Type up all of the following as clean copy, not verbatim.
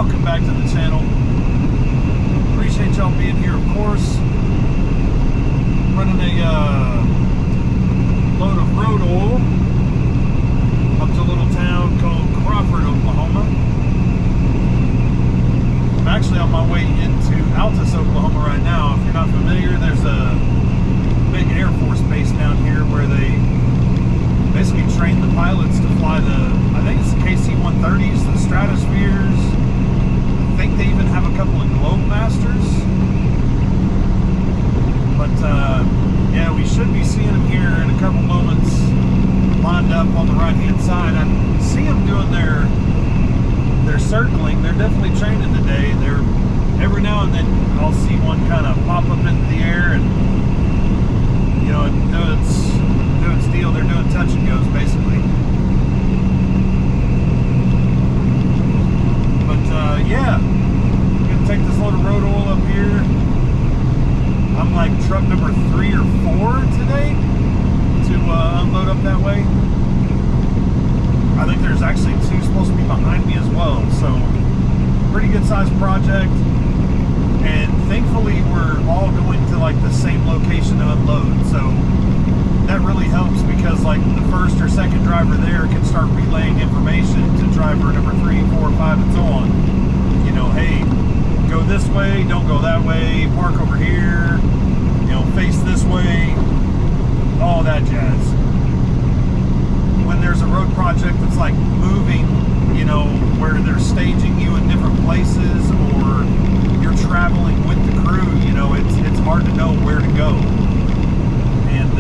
welcome back to the channel. Appreciate y'all being here, of course. Running a load of road oil up to a little town called Crawford, Oklahoma. I'm actually on my way into Altus, Oklahoma right now. If you're not familiar, there's a big Air Force base down here where they basically train the pilots to fly I think it's the KC-130s, the Stratospheres. I think they even have a couple of Globemasters. But yeah, we should be seeing them here in a couple moments, lined up on the right-hand side. I see them doing their circling. They're definitely training today. Every now and then I'll see one kind of pop up into the air and, you know, do its deal. They're doing touch and goes basically. But yeah, I'm gonna take this load of road oil up here. I'm like truck number 3 or 4 today to unload up that way. I think there's actually 2 supposed to be behind me as well, so pretty good sized project. And thankfully we're all going to like the same location to unload, so that really helps because like the first or second driver there can start relaying information to driver number 3, 4, 5 and so on. You know, hey, go this way, don't go that way, park over here, you know, face this way, all that jazz. When there's a road project that's like moving, you know, where they're staging you in different places or you're traveling with the crew, you know, it's hard to know where to go. And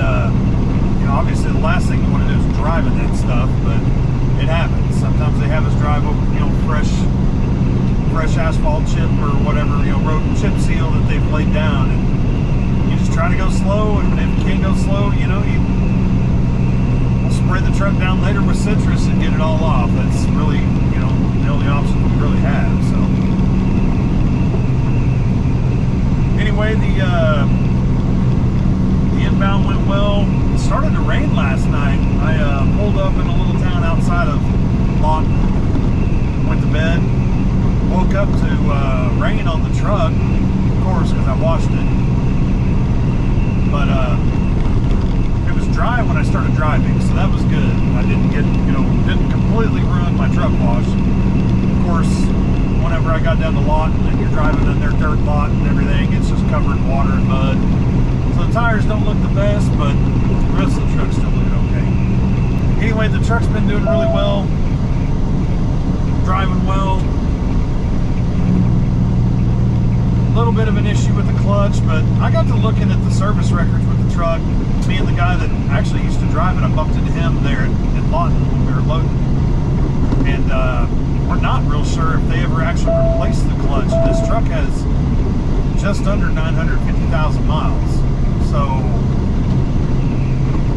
you know, obviously the last thing you want to do is driving that stuff, but it happens. Sometimes they have us drive over, you know, fresh asphalt chip or whatever, you know, road chip seal that they've laid down, and you just try to go slow, and if you can't go slow, you know, we'll spray the truck down later with citrus and get it all off. That's really, you know, the only option we really have. So anyway, the inbound went well. It started to rain last night. I pulled up in a little town outside of Lawton, went to bed, woke up to rain on the truck, of course, because I washed it. But it was dry when I started driving, so that was good. I didn't get, you know, didn't completely ruin my truck wash. Of course, whenever I got down to Lawton and you're driving in their dirt lot and everything, it's just covered in water and mud. So the tires don't look the best, but the rest of the truck's still looking okay. Anyway, the truck's been doing really well, driving well. A little bit of an issue with the clutch, but I got to looking at the service records with the truck. Me and the guy that actually used to drive it, I bumped into him there in Lawton when we were loading. And we're not real sure if they ever actually replaced the clutch. This truck has just under 950,000 miles. So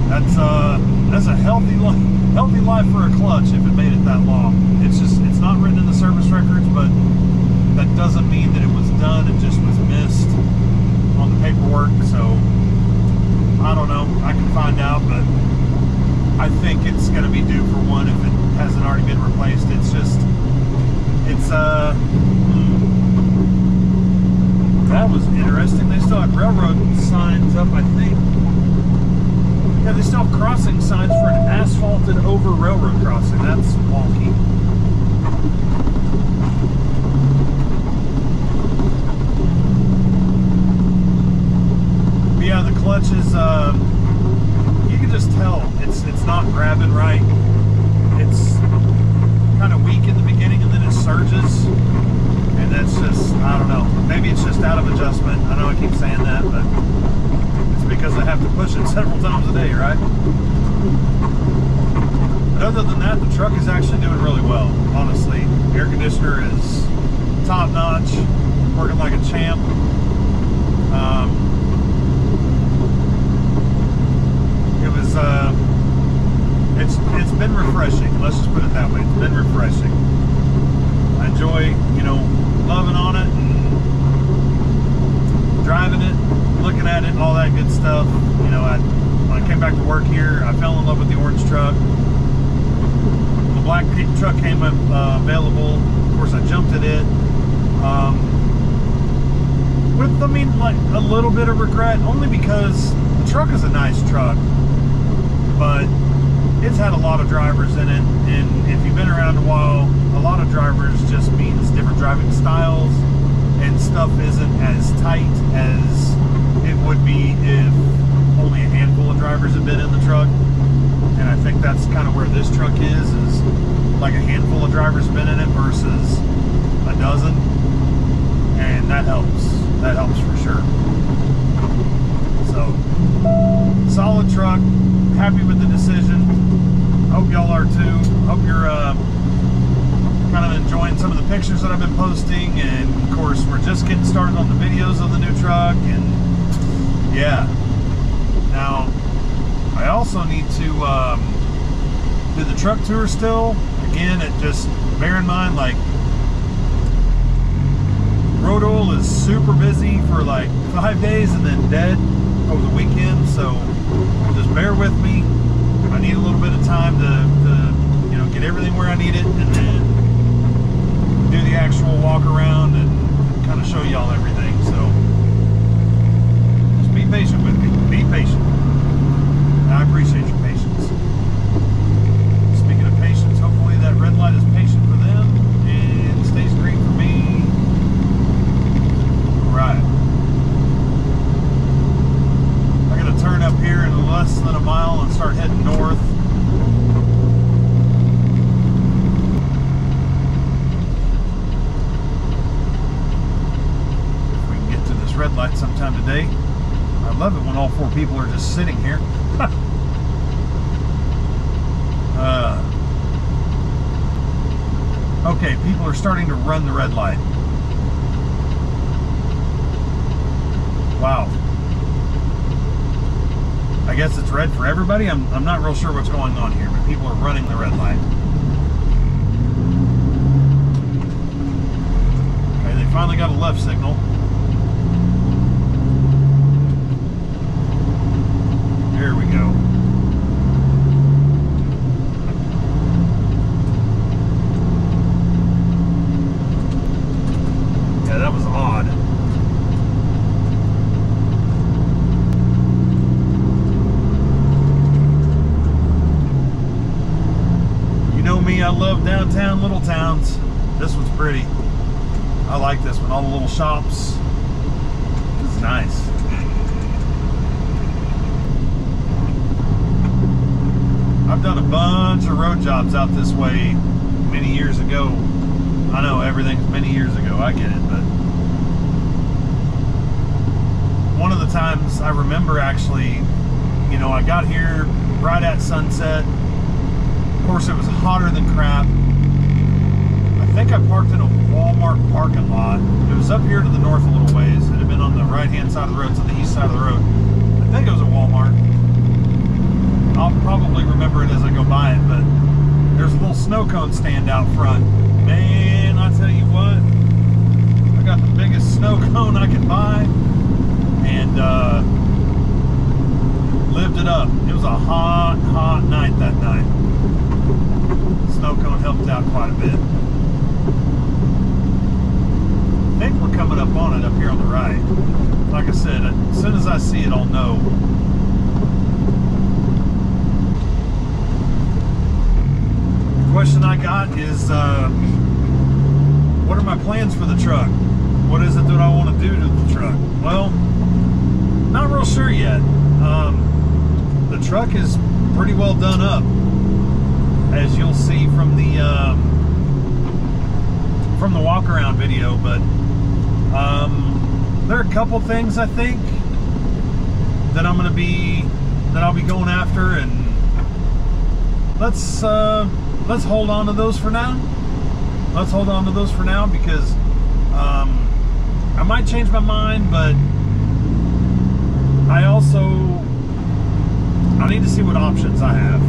that's a healthy life for a clutch if it made it that long. It's not written in the service records, but that doesn't mean that it was done. It just was missed on the paperwork. So I don't know. I can find out, but I think it's going to be due for one if it hasn't already been replaced. That was interesting. They still have railroad signs up, I think. Yeah, they still have crossing signs for an asphalted over railroad crossing. That's wonky. But yeah, the clutch is, you can just tell it's not grabbing right. It's kind of weak in the beginning and then it surges. And that's just, I don't know, maybe it's just out of adjustment. I know I keep saying that, but it's because I have to push it several times a day, right? But other than that, the truck is actually doing really well, honestly. Air conditioner is top notch, working like a champ. It's been refreshing. Let's just put it that way. It's been refreshing. I enjoy, you know, loving on it, and driving it, looking at it, all that good stuff. You know, when I came back to work here, I fell in love with the orange truck. The black truck came available. Of course, I jumped in it. With, I mean, like a little bit of regret, only because the truck is a nice truck, but it's had a lot of drivers in it, and if you've been around a while, a lot of drivers just means different driving styles, and stuff isn't as tight as it would be if only a handful of drivers have been in the truck. And I think that's kind of where this truck is like a handful of drivers have been in it versus a dozen, and that helps for sure. So solid truck, happy with the decision. Hope y'all are too. Hope you're kind of enjoying some of the pictures that I've been posting, and of course we're just getting started on the videos of the new truck. And yeah, now I also need to do the truck tour still. Again, it just bear in mind, like, road oil is super busy for like 5 days and then dead over the weekend, so just bear with me. I need a little bit of time to you know, get everything where I need it, and then do the actual walk around and kind of show y'all everything. So just be patient with me. Be patient. I appreciate your patience. Speaking of patience, hopefully that red light is patient for them and stays green for me. All right. I'm going to turn up here in less than a mile and start heading north. If we can get to this red light sometime today. I love it when all four people are just sitting here. Okay, people are starting to run the red light. Wow. I guess it's red for everybody. I'm not real sure what's going on here, but people are running the red light. Okay, they finally got a left signal. There we go. Yeah, that was odd. You know me, I love downtown little towns. This one's pretty. I like this one. All the little shops. This is nice. I've done a bunch of road jobs out this way many years ago. I know everything's many years ago, I get it, but one of the times I remember actually, you know, I got here right at sunset. Of course, it was hotter than crap. I think I parked in a Walmart parking lot. It was up here to the north a little ways. It had been on the right-hand side of the road, to the east side of the road. I think it was a Walmart. I'll probably remember it as I go by it, but there's a little snow cone stand out front. Man, I tell you what, I got the biggest snow cone I could buy, and lived it up. It was a hot, hot night that night. The snow cone helped out quite a bit. I think we're coming up on it up here on the right. Like I said, as soon as I see it, I'll know. Question I got is, what are my plans for the truck? What is it that I want to do to the truck? Well, not real sure yet. The truck is pretty well done up, as you'll see from the walk around video. But there are a couple things I think that I'll be going after, and let's hold on to those for now. Let's hold on to those for now, because I might change my mind, but I need to see what options I have.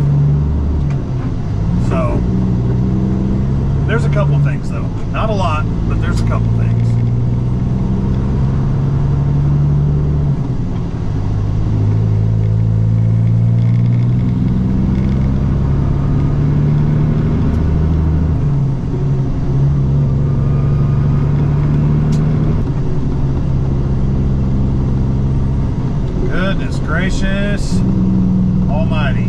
So there's a couple things though. Not a lot, but there's a couple things. gracious almighty.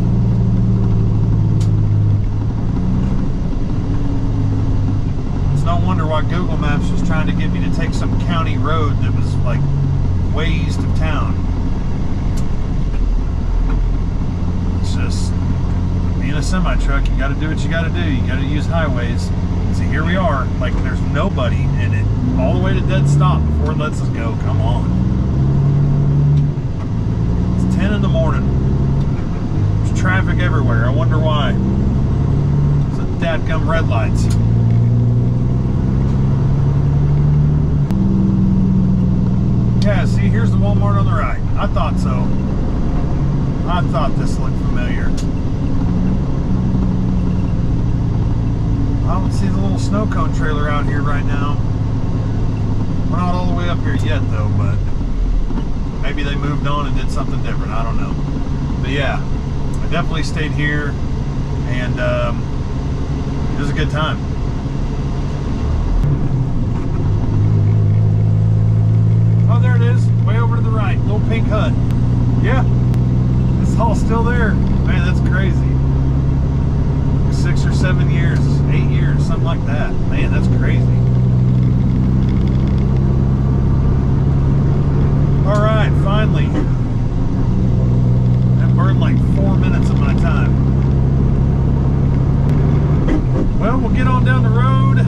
It's no wonder why Google Maps was trying to get me to take some county road that was like way east of town. It's just, being a semi-truck, you got to do what you got to do. You got to use highways. So here we are, like there's nobody in it, all the way to dead stop before it lets us go. Come on. It's 10 in the morning. There's traffic everywhere. I wonder why. It's a dadgum red lights. Yeah, see, here's the Walmart on the right. I thought so. I thought this looked familiar. I don't see the little snow cone trailer out here right now. We're not all the way up here yet though, but maybe they moved on and did something different. I don't know. But yeah, I definitely stayed here, and it was a good time. Oh, there it is, way over to the right, little pink hut. Yeah, it's all still there. Man, that's crazy. 6 or 7 years, 8 years, something like that. Man, that's crazy. All right, finally. That burned like 4 minutes of my time. Well, we'll get on down the road.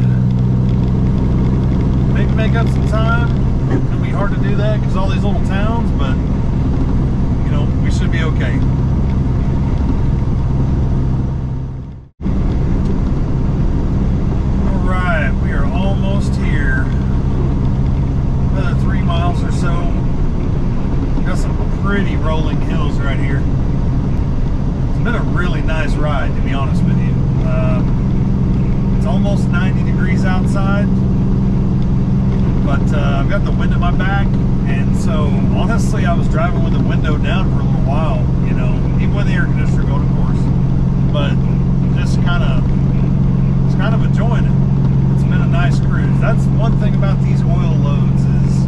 Maybe make up some time. It's gonna be hard to do that because all these little towns, but you know, we should be okay. Almost here. Another 3 miles or so. Got some pretty rolling hills right here. It's been a really nice ride, to be honest with you. It's almost 90 degrees outside, but I've got the wind at my back, and so honestly I was driving with the window down for a little while, you know, even with the air conditioner going, of course, but just kind of enjoying it. Been a nice cruise. That's one thing about these oil loads is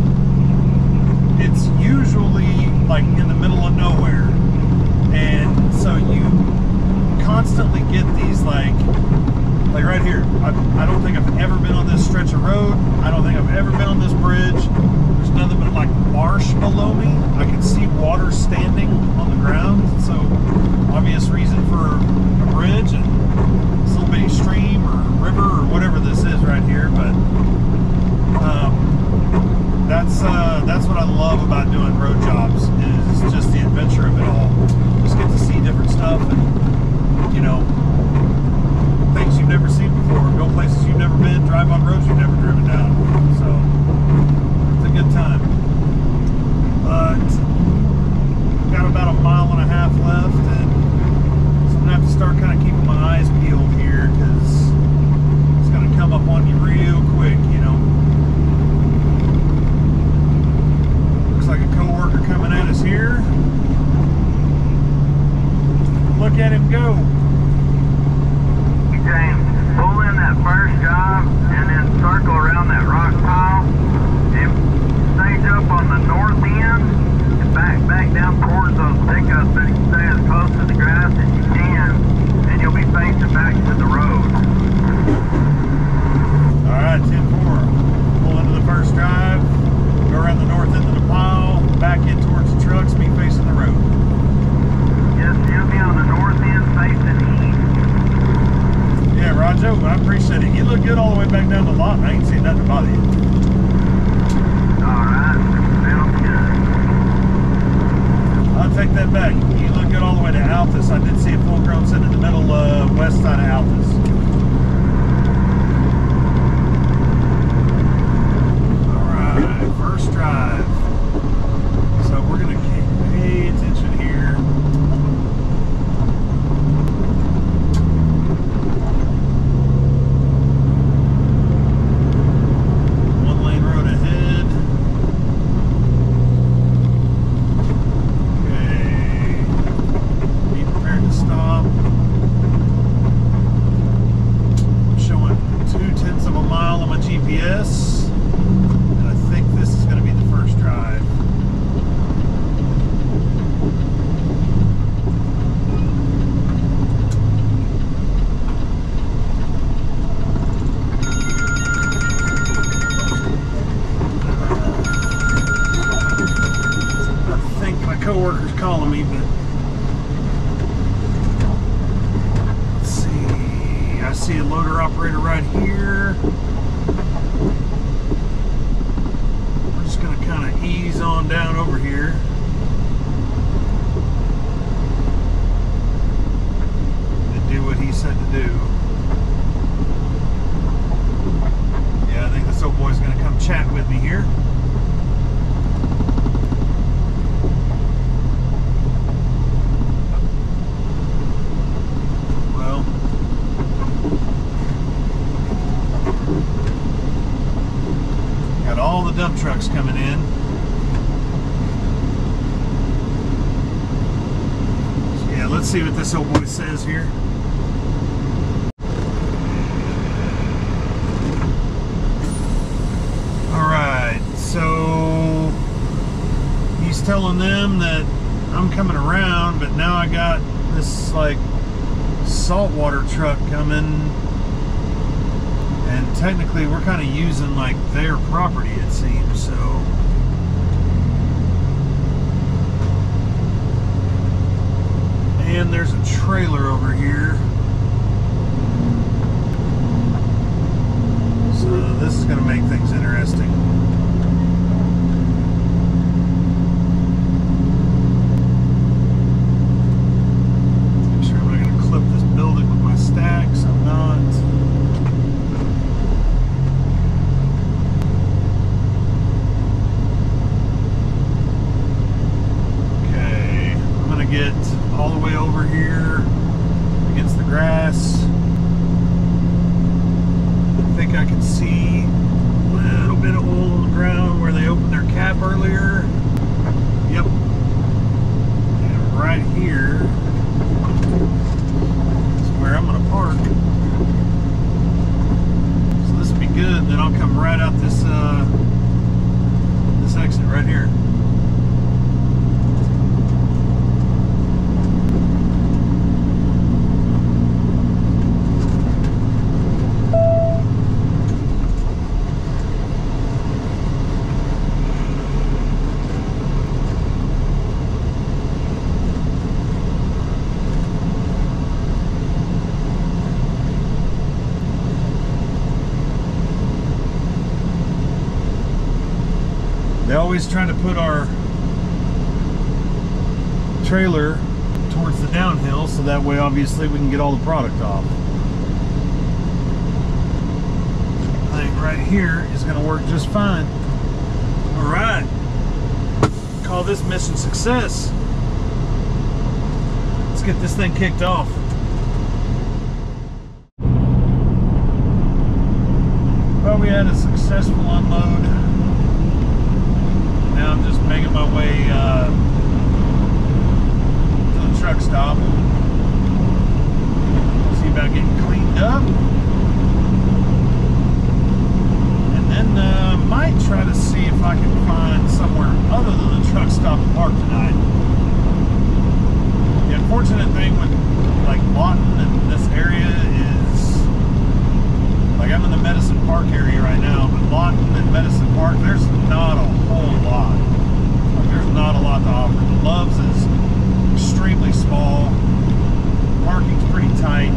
it's usually like in the middle of nowhere, and so you constantly get these like right here. I don't think I've ever been on this stretch of road. I don't think I've ever been on this bridge. There's nothing but like marsh below me. I can see water standing on the ground, so obvious reason for a bridge, and this little bitty stream or river or whatever this is right here. But that's what I love about doing road jobs, is just the adventure of it all. Just get to see different stuff, and you know, things you've never seen before, go places you've never been, drive on roads you've never driven down. So it's a good time. But got about a mile and a half left, and so I'm gonna have to start kind of keeping my eyes peeled here, because it's gonna come up on you real quick, you know. Looks like a coworker coming at us here. Look at him go. James, pull in that first job and then circle around that rock pile and stage up on the north end and back down towards those pickups, so you can stay as close to the grass as you can, and you'll be facing back to the road. Alright, 10-4. Pull into the first drive, go around the north end of the pile, back in towards the trucks, be facing the road. Yes, you'll be on the north end facing east. Yeah, Roger, I appreciate it. You look good all the way back down to Lawton. I ain't seen nothing to bother you. Alright, sounds good. I'll take that back. You look good all the way to Altus. I did see a full grown sitting in the middle west side of Altus. Alright, first drive. So we're going to pay attention here. loader operator right here. We're just going to kind of ease on down over here. And do what he said to do. Yeah, I think this old boy's going to come chat with me here. All the dump trucks coming in. So yeah, let's see what this old boy says here. Alright, so he's telling them that I'm coming around, but now I got this like saltwater truck coming. And technically we're kind of using like their property, it seems, so and there's a trailer over here, so this is going to make things interesting. Make sure I'm not going to clip this building with my stacks. I'm not. Get all the way over here against the grass. I think I can see a little bit of oil on the ground where they opened their cap earlier. Yep. And right here is where I'm going to park. So this will be good. Then I'll come right out this this exit right here. They always try to put our trailer towards the downhill, so that way obviously we can get all the product off. I think right here is going to work just fine. All right, call this mission success. Let's get this thing kicked off. Well, we had a successful unload. Now I'm just making my way to the truck stop. See about getting cleaned up. And then might try to see if I can find somewhere other than the truck stop to park tonight. The unfortunate thing with like Lawton and this area is, like, I'm in the Medicine Park area right now, but Lawton and Medicine Park, there's not a whole lot. Like, there's not a lot to offer. The Love's is extremely small. Parking's pretty tight.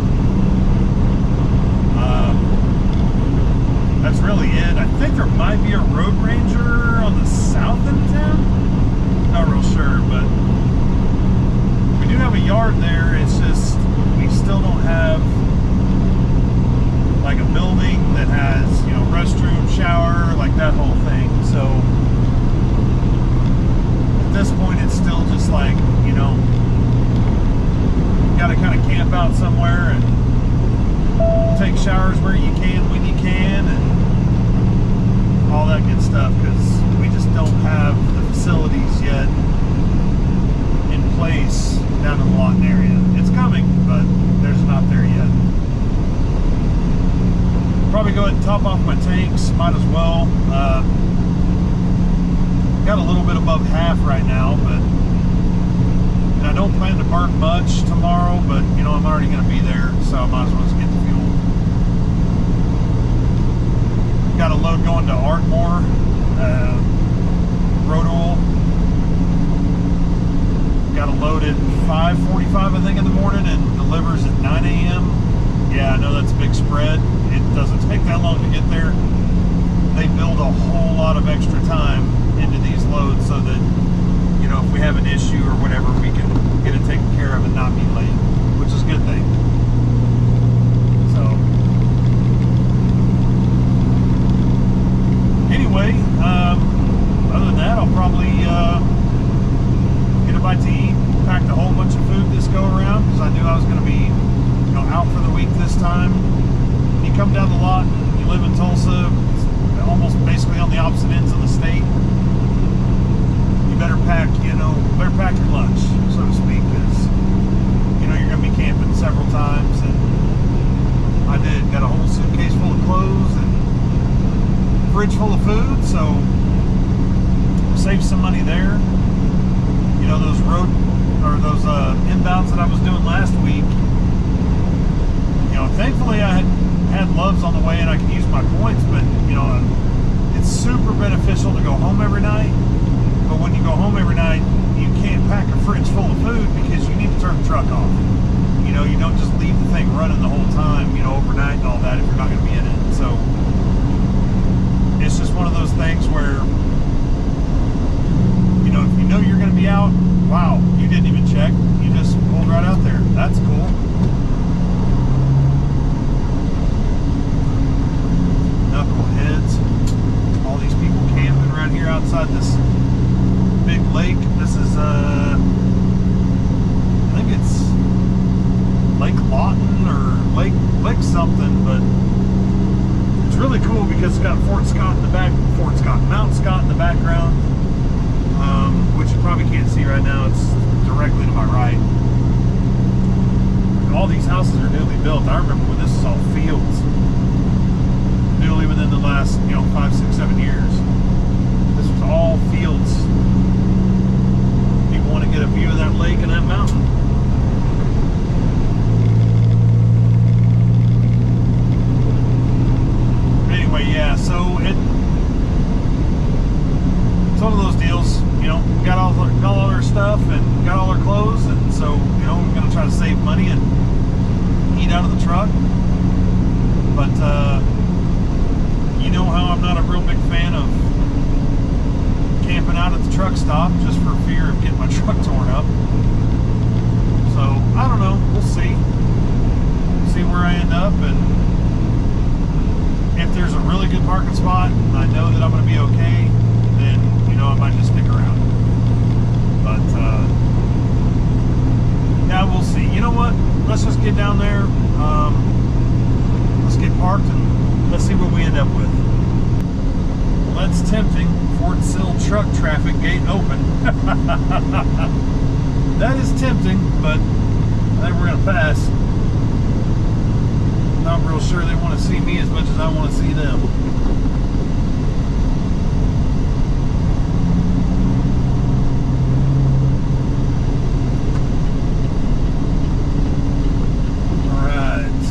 That's really it. I think there might be a Road Ranger on the south end of town. Not real sure, but we do have a yard there. It's just we still don't have like a building that has, you know, restroom, shower, like that whole thing. So at this point it's still just like, you know, you gotta kind of camp out somewhere and take showers where you can, when you can, and all that good stuff, because we just don't have the facilities yet in place down in the Lawton area. It's coming, but there's not there yet. Probably go ahead and top off my tanks, might as well. Got a little bit above half right now, but and I don't plan to burn much tomorrow, but you know, I'm already going to be there, so I might as well just get the fuel. Got a load going to Ardmore, road oil. Got a load at 5:45, I think, in the morning, and delivers at 9 a.m. Yeah, I know that's a big spread. It doesn't take that long to get there. They build a whole lot of extra time into these loads so that, you know, if we have an issue or whatever, we can get it taken care of and not be late, which is a good thing. So, anyway, other than that, I'll probably get a bite to eat. Packed a whole bunch of food this go around because I knew I was going to be, you know, out for the week this time. When you come down the lot and you live in Tulsa, almost basically on the opposite ends of the state, you better pack, you know, pack your lunch, so to speak, because, you know, you're going to be camping several times. And I did, got a whole suitcase full of clothes and fridge full of food, so save some money there. You know, those those inbounds that I was doing last week, you know, thankfully I had Loves on the way and I could use my points, but, you know, it's super beneficial to go home every night. But when you go home every night, you can't pack a fridge full of food because you need to turn the truck off. You know, you don't just leave the thing running the whole time, you know, overnight and all that if you're not going to be in it. So it's just one of those things where, you know, if you know you're going to be out, wow, you didn't even check. You just pulled right out there. That's cool. Knuckleheads. All these people camping right here outside this big lake. This is, I think it's Lake Lawton or Lake something, but it's really cool because it's got Mount Scott in the background, which you probably can't see right now. It's directly to my right. All these houses are newly built. I remember when this was all fields. Newly within the last, you know, 5, 6, 7 years. This was all fields. People want to get a view of that lake and that mountain. Anyway, yeah, so it's one of those deals, you know, got all our stuff and got all our clothes, and so, you know, we're going to try to save money and eat out of the truck. But, you know how I'm not a real big fan of camping out at the truck stop just for fear of getting my truck torn up. So, I don't know, we'll see. See where I end up, and if there's a really good parking spot and I know that I'm going to be okay, then, you know, I might just stick around. But, yeah, we'll see. You know what? Let's just get down there. Let's get parked and let's see what we end up with. Well, that's tempting. Fort Sill truck traffic gate open. That is tempting, but I think we're going to pass. Not real sure they want to see me as much as I want to see them. Alright.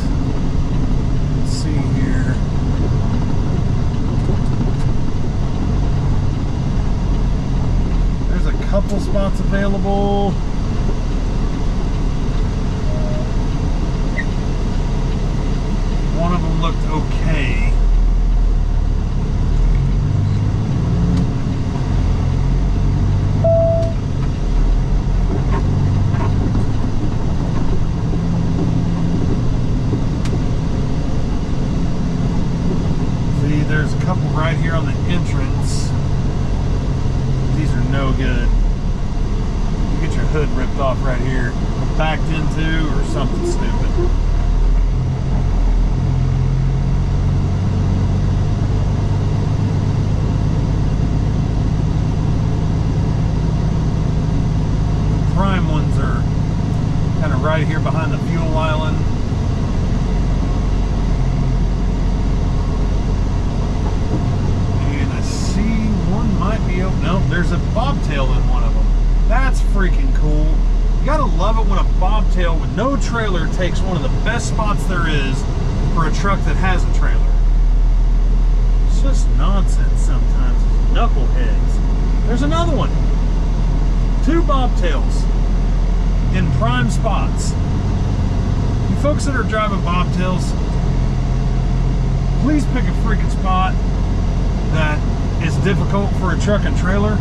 Let's see here. There's a couple spots available. One of them looked okay. See, there's a couple right here on the entrance. These are no good. You get your hood ripped off right here, backed into, or something stupid. Prime ones are kind of right here behind the fuel island. And I see one might be open. No, there's a bobtail in one of them. That's freaking cool. You gotta love it when a bobtail with no trailer takes one of the best spots there is for a truck that has a trailer. It's just nonsense sometimes. Knuckleheads. There's another one. 2 bobtails in prime spots. You folks that are driving bobtails, please pick a freaking spot that is difficult for a truck and trailer,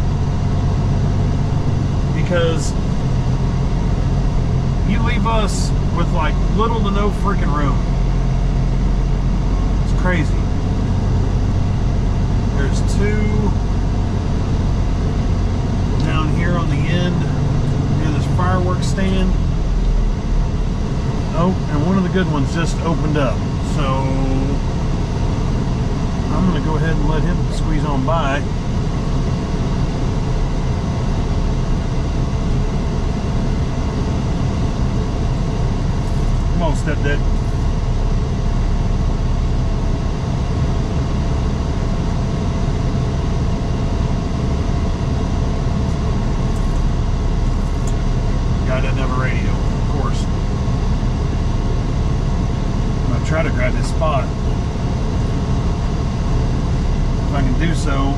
because you leave us with like little to no freaking room. It's crazy. There's two down here on the end near this fireworks stand. Oh, and one of the good ones just opened up. So I'm going to go ahead and let him squeeze on by. Come on, stepdad. Guy doesn't have a radio, of course. I'm going to try to grab this spot. If I can do so.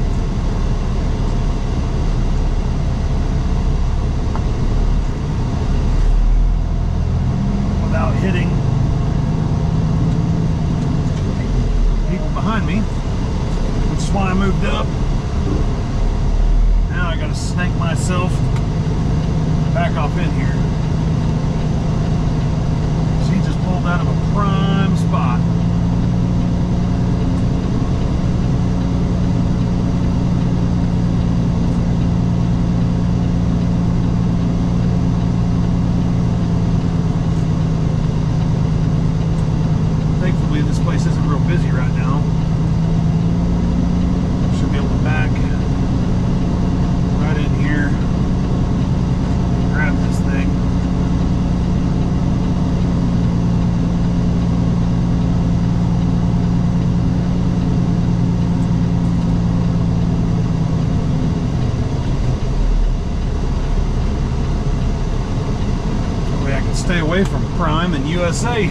Without hitting people behind me, which is why I moved up. Now I gotta snake myself back off in here. She just pulled out of a prime spot. This place isn't real busy right now. Should be able to back right in here, grab this thing. That way I can stay away from Prime and USA.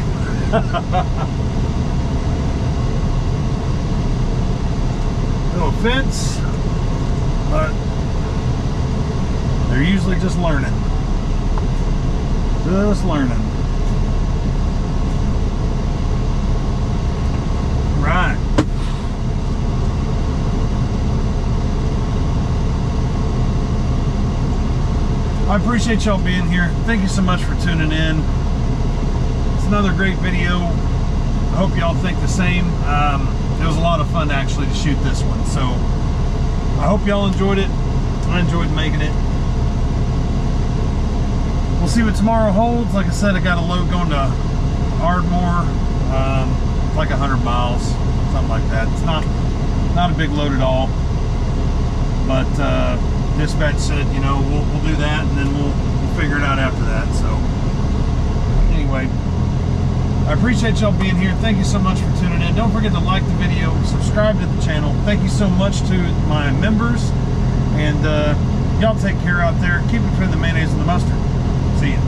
No offense, but they're usually just learning. Just learning. Right. I appreciate y'all being here. Thank you so much for tuning in. It's another great video. I hope y'all think the same. It was a lot of fun actually to shoot this one, so I hope y'all enjoyed it. I enjoyed making it. We'll see what tomorrow holds. Like I said, I got a load going to Ardmore, like 100 miles, something like that. It's not a big load at all, but dispatch said, you know, we'll do that, and then we'll figure it out after that. So anyway, I appreciate y'all being here. Thank you so much for tuning in. Don't forget to like the video, subscribe to the channel. Thank you so much to my members, and y'all take care out there. Keep it between the mayonnaise and the mustard. See ya.